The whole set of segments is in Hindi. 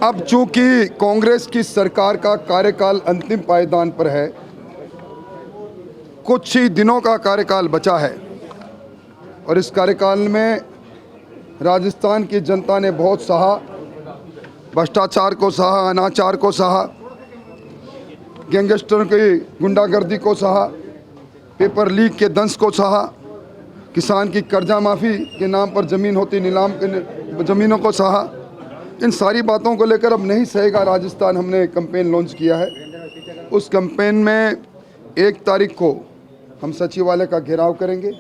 अब चूंकि कांग्रेस की सरकार का कार्यकाल अंतिम पायदान पर है, कुछ ही दिनों का कार्यकाल बचा है और इस कार्यकाल में राजस्थान की जनता ने बहुत सहा, भ्रष्टाचार को सहा, अनाचार को सहा, गैंगस्टरों की गुंडागर्दी को सहा, पेपर लीक के दंश को सहा, किसान की कर्जा माफ़ी के नाम पर ज़मीन होती नीलाम के ज़मीनों को सहा। इन सारी बातों को लेकर अब नहीं सहेगा राजस्थान, हमने कैंपेन लॉन्च किया है। उस कैंपेन में 1 तारीख को हम सचिवालय का घेराव करेंगे,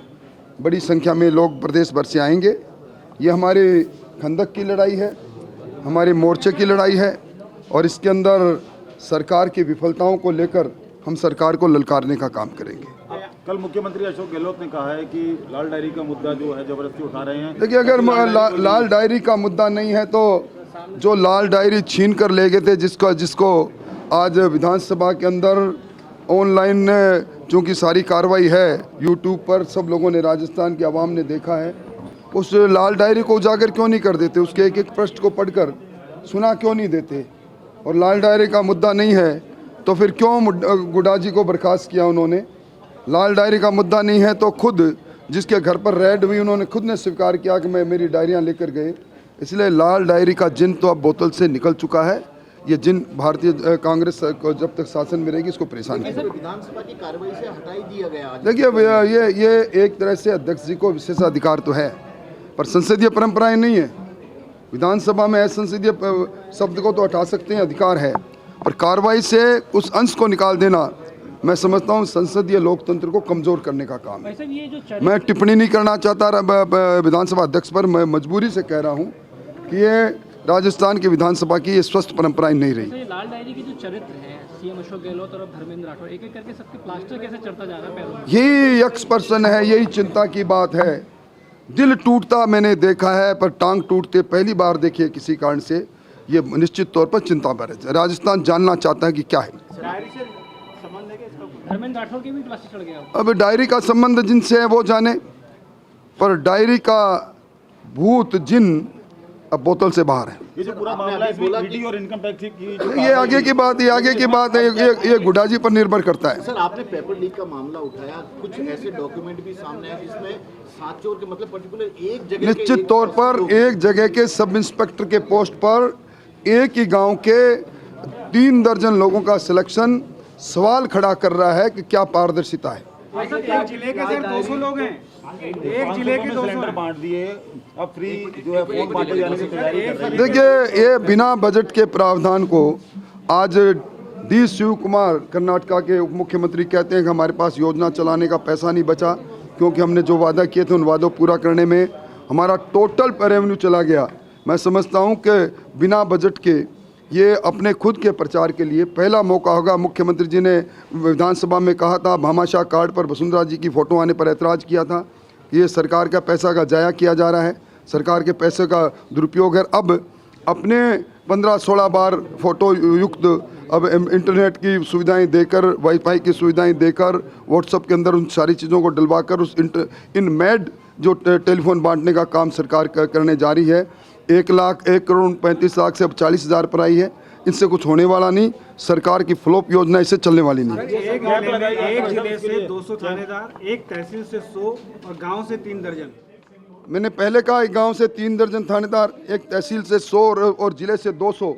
बड़ी संख्या में लोग प्रदेश भर से आएंगे। ये हमारी खंदक की लड़ाई है, हमारे मोर्चे की लड़ाई है और इसके अंदर सरकार की विफलताओं को लेकर हम सरकार को ललकारने का काम करेंगे। कल मुख्यमंत्री अशोक गहलोत ने कहा है कि लाल डायरी का मुद्दा जो है जबरदस्ती उठा रहे हैं। देखिए, अगर लाल डायरी का मुद्दा नहीं है तो जो लाल डायरी छीन कर ले गए थे, जिसको आज विधानसभा के अंदर ऑनलाइन चूँकि सारी कार्रवाई है यूट्यूब पर, सब लोगों ने, राजस्थान की आवाम ने देखा है, उस लाल डायरी को उजागर क्यों नहीं कर देते? उसके एक एक पृष्ठ को पढ़कर सुना क्यों नहीं देते? और लाल डायरी का मुद्दा नहीं है तो फिर क्यों गुडा जी को बर्खास्त किया उन्होंने? लाल डायरी का मुद्दा नहीं है तो खुद जिसके घर पर रेड हुई उन्होंने खुद ने स्वीकार किया कि मैं मेरी डायरियां लेकर गए। इसलिए लाल डायरी का जिन तो अब बोतल से निकल चुका है। ये जिन भारतीय कांग्रेस को जब तक शासन में रहेगी इसको परेशान किया। विधानसभा की कार्रवाई से हटाई दिया गया। देखिए, ये एक तरह से अध्यक्ष जी को विशेषाधिकार तो है पर संसदीय परंपराएं नहीं है। विधानसभा में असंसदीय शब्द को तो हटा सकते हैं, अधिकार है, पर कार्रवाई से उस अंश को निकाल देना मैं समझता हूँ संसदीय लोकतंत्र को कमज़ोर करने का काम है। मैं टिप्पणी नहीं करना चाहता विधानसभा अध्यक्ष पर, मैं मजबूरी से कह रहा हूँ कि ये राजस्थान की विधानसभा की ये स्वस्थ परंपराएं नहीं रही। लाल डायरी की जो चरित्र है, सीएम अशोक गहलोत और धर्मेंद्र राठौर, एक एक करके सबके प्लास्टर कैसे चढ़ता जा रहा है? यही एक्सपर्सन है, यही चिंता की बात है। दिल टूटता मैंने देखा है पर टांग टूटते पहली बार देखिए किसी कारण से, ये निश्चित तौर पर चिंता पर है। राजस्थान जानना चाहता है कि क्या है। धर्मेंद्र राठौर के भी प्लास्टर चढ़ गया। अब डायरी का संबंध जिनसे है वो जाने, पर डायरी का भूत जिन अब बोतल से बाहर है। ये जो पूरा मामला है ईडी और इनकम टैक्स की, ये आगे की बात है, ये गुडा जी पर निर्भर करता है। सर, आपने पेपर लीक का मामला उठाया, कुछ ऐसे डॉक्यूमेंट भी सामने आए जिसमें 7 चोर के मतलब पर्टिकुलर एक जगह, निश्चित तौर पर एक जगह के सब इंस्पेक्टर के पोस्ट पर एक ही गांव के 3 दर्जन लोगों का सिलेक्शन सवाल खड़ा कर रहा है कि क्या पारदर्शिता है। एक जिले के सर 200 लोग हैं, एक जिले के 200 सिलेंडर बांट दिए, अब फ्री जो है फोन बांटे जाने की तैयारी कर रहे हैं। देखिए, ये बिना बजट के प्रावधान को आज डी शिव कुमार कर्नाटका के उप मुख्यमंत्री कहते हैं कि हमारे पास योजना चलाने का पैसा नहीं बचा क्योंकि हमने जो वादा किए थे उन वादों पूरा करने में हमारा टोटल रेवेन्यू चला गया। मैं समझता हूँ कि बिना बजट के ये अपने खुद के प्रचार के लिए पहला मौका होगा। मुख्यमंत्री जी ने विधानसभा में कहा था, भामाशाह कार्ड पर वसुंधरा जी की फ़ोटो आने पर ऐतराज़ किया था कि ये सरकार का पैसा का जाया किया जा रहा है, सरकार के पैसे का दुरुपयोग है। अब अपने 15-16 बार फ़ोटो युक्त अब इंटरनेट की सुविधाएं देकर, वाईफाई की सुविधाएं देकर, व्हाट्सएप के अंदर उन सारी चीज़ों को डलवाकर उस इन मैड जो टेलीफोन बांटने का काम सरकार करने जा रही है। 1,35,00,000 से अब 40,000 पर आई है। इससे कुछ होने वाला नहीं, सरकार की फ्लॉप योजना इससे चलने वाली नहीं। एक जिले से 200 थानेदार, एक तहसील से 100 और गांव से 3 दर्जन। मैंने पहले कहा एक गांव से 3 दर्जन थानेदार, एक तहसील से 100 और जिले से 200।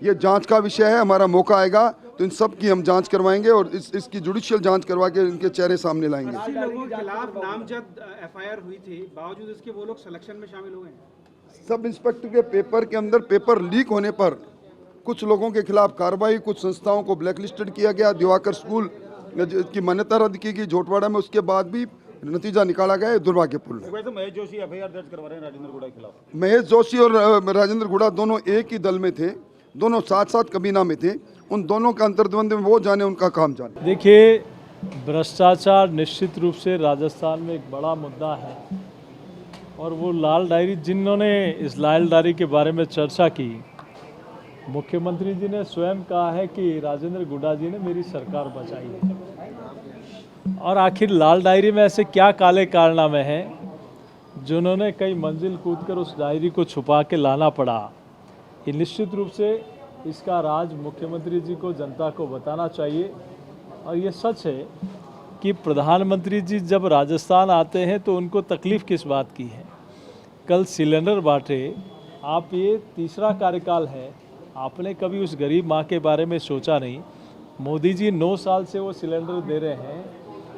ये जांच का विषय है, हमारा मौका आएगा तो इन सब की हम जांच करवाएंगे और इसकी जुडिशियल जांच करवा के इनके चेहरे सामने लाएंगे। लोगों के खिलाफ नामजद एफआईआर हुई थी, बावजूद इसके वो लोग सिलेक्शन में शामिल हुए हैं। सब इंस्पेक्टर के पेपर के अंदर पेपर लीक होने पर कुछ लोगों के खिलाफ कार्रवाई, कुछ संस्थाओं को ब्लैकलिस्टेड किया गया। दिवाकर स्कूल की मान्यता रद्द की गई झोटवाड़ा में, उसके बाद भी नतीजा निकाला गया, दुर्भाग्यपूर्ण है। वैसे महेश जोशी एफआईआर दर्ज करवा रहे हैं राजेंद्र गुड़ा के खिलाफ। महेश जोशी और राजेंद्र गुड़ा दोनों एक ही दल में थे, दोनों साथ साथ कबीना में थे। उन दोनों का अंतर्द्वंद में वो जाने, उनका काम जाने। देखिए, भ्रष्टाचार निश्चित रूप से राजस्थान में एक बड़ा मुद्दा है और वो लाल डायरी, जिन्होंने इस लाल डायरी के बारे में चर्चा की, मुख्यमंत्री जी ने स्वयं कहा है कि राजेंद्र गुडा जी ने मेरी सरकार बचाई है। और आखिर लाल डायरी में ऐसे क्या काले कारनामे हैं जिन्होंने कई मंजिल कूदकर उस डायरी को छुपा के लाना पड़ा ये निश्चित रूप से इसका राज मुख्यमंत्री जी को, जनता को बताना चाहिए। और ये सच है कि प्रधानमंत्री जी जब राजस्थान आते हैं तो उनको तकलीफ़ किस बात की है। कल सिलेंडर बांटे, आप ये तीसरा कार्यकाल है, आपने कभी उस गरीब माँ के बारे में सोचा नहीं। मोदी जी 9 साल से वो सिलेंडर दे रहे हैं,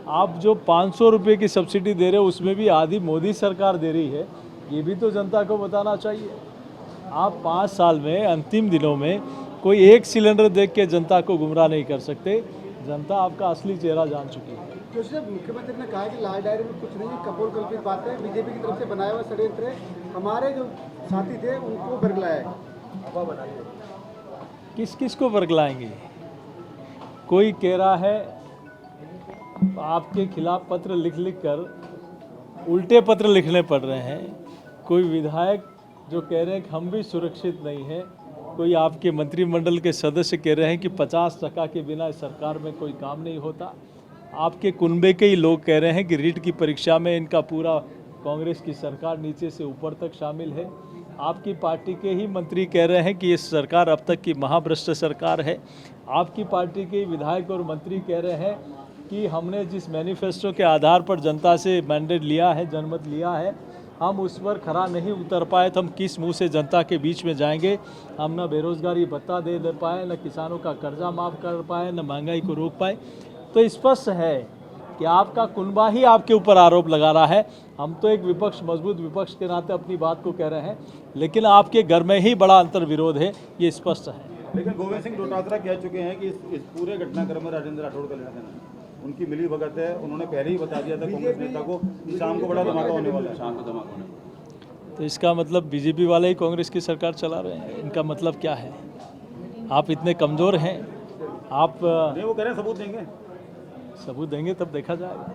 आप जो 500 रुपये की सब्सिडी दे रहे हो उसमें भी आधी मोदी सरकार दे रही है, ये भी तो जनता को बताना चाहिए। आप 5 साल में अंतिम दिनों में कोई एक सिलेंडर देख के जनता को गुमराह नहीं कर सकते। जनता आपका असली चेहरा जान चुकी है। जोशी मुख्यमंत्री ने कहा कि लाल डायरी में कुछ नहीं, कपोलकल्पित बातें, बीजेपी की तरफ से बनाया हुआ षड्यंत्र है, हमारे जो साथी थे उनको बरगलाया है। किस किस को बरगलाएंगे? कोई कह रहा है आपके खिलाफ पत्र लिख लिख कर उल्टे पत्र लिखने पड़ रहे हैं। कोई विधायक जो कह रहे हैं कि हम भी सुरक्षित नहीं हैं। कोई आपके मंत्रिमंडल के सदस्य कह रहे हैं कि 50% के बिना इस सरकार में कोई काम नहीं होता। आपके कुनबे के ही लोग कह रहे हैं कि रीट की परीक्षा में इनका पूरा कांग्रेस की सरकार नीचे से ऊपर तक शामिल है। आपकी पार्टी के ही मंत्री कह रहे हैं कि ये सरकार अब तक की महाभ्रष्ट सरकार है। आपकी पार्टी के विधायक और मंत्री कह रहे हैं कि हमने जिस मैनिफेस्टो के आधार पर जनता से मैंडेट लिया है, जनमत लिया है, हम उस पर खरा नहीं उतर पाए तो हम किस मुंह से जनता के बीच में जाएंगे। हम न बेरोजगारी भत्ता दे पाए, न किसानों का कर्जा माफ़ कर पाए, न महंगाई को रोक पाए। तो स्पष्ट है कि आपका कुनबा ही आपके ऊपर आरोप लगा रहा है। हम तो एक विपक्ष, मजबूत विपक्ष के नाते अपनी बात को कह रहे हैं, लेकिन आपके घर में ही बड़ा अंतर विरोध है, ये स्पष्ट है। लेकिन गोविंद सिंह डोटासरा कह चुके हैं कि इस पूरे घटनाक्रम में राजेंद्र राठौड़ का लेना देना है, उनकी मिली भगत है। उन्होंने पहले ही बता दिया था कांग्रेस नेता को कि शाम को बड़ा धमाका होने वाला है, शाम को धमाका होने वाला है। तो इसका मतलब बीजेपी वाले ही कांग्रेस की सरकार चला रहे हैं, इनका मतलब क्या है? आप इतने कमज़ोर हैं, आप नहीं, वो कह रहे हैं सबूत देंगे। सबूत देंगे तब देखा जाएगा।